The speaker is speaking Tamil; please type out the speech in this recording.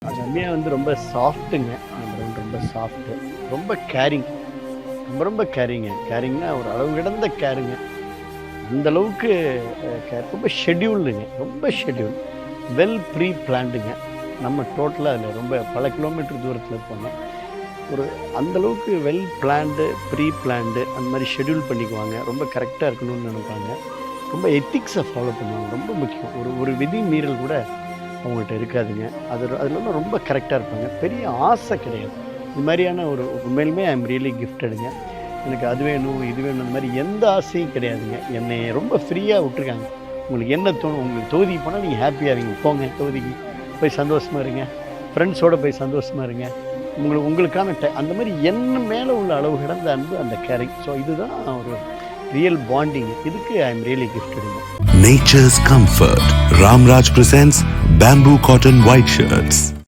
ரம்யா வந்து ரொம்ப சாஃப்ட்டுங்க. ரொம்ப சாஃப்ட்டு. ரொம்ப கேரிங். ரொம்ப கேரிங்னா ஒரு அளவு கிடந்த கேருங்க. அந்த அளவுக்கு கேர். ரொம்ப ஷெட்யூல்டுங்க. ரொம்ப ஷெட்யூல். Well pre பிளான்டுங்க. நம்ம டோட்டலா அதில ரொம்ப பல கிலோமீட்டர் தூரத்தில இருப்போங்க. ஒரு அந்த அளவுக்கு வெல் பிளான்டு, ப்ரீ பிளான்டு அந்த மாரி ஷெட்யூல் பண்ணிக்குவாங்க. ரொம்ப கரெக்ட்டா இருக்கணும்னு நெனைப்பாங்க. ரொம்ப எத்திக்ஸ ஃபாலோ பண்ணுவாங்க. ரொம்ப முக்கியம். ஒரு ஒரு விதி மீறல் கூட அவங்கள்ட்ட இருக்காதுங்க. அதுலலாம் ரொம்ப கரெக்ட்டா இருப்பாங்க. பெரிய ஆசை கிடையாது. இது மாரியான ஒரு உண்மையிலுமே ஐ அம் ரியலி கிஃப்டடுங்க. எனக்கு அது வேணும், இது வேணும் அந்த மாரி எந்த ஆசையும் கிடையாதுங்க. என்னைய ரொம்ப ஃப்ரீயா விட்டுருக்காங்க. உங்களுக்கு என்ன தோணும்? உங்களுக்கு தொகுதிக்கு போனா நீங்க ஹேப்பியா இருங்க. போங்க தொகுதிக்கு. போய் சந்தோஷமா இருங்க. ஃப்ரெண்ட்ஸோட போய் சந்தோஷமா இருங்க. உங்களுக்கான அந்த மாரி என்ன மேல உள்ள அளவு கடந்த அன்பு அந்த கேரிங். ஸோ இதுதான் ஒரு ரியல் பாண்டிங். இதுக்கு ஐ அம் ரியலி கிஃப்டடுங்க. Nature's Comfort. Ramraj presents Bamboo Cotton White Shirts.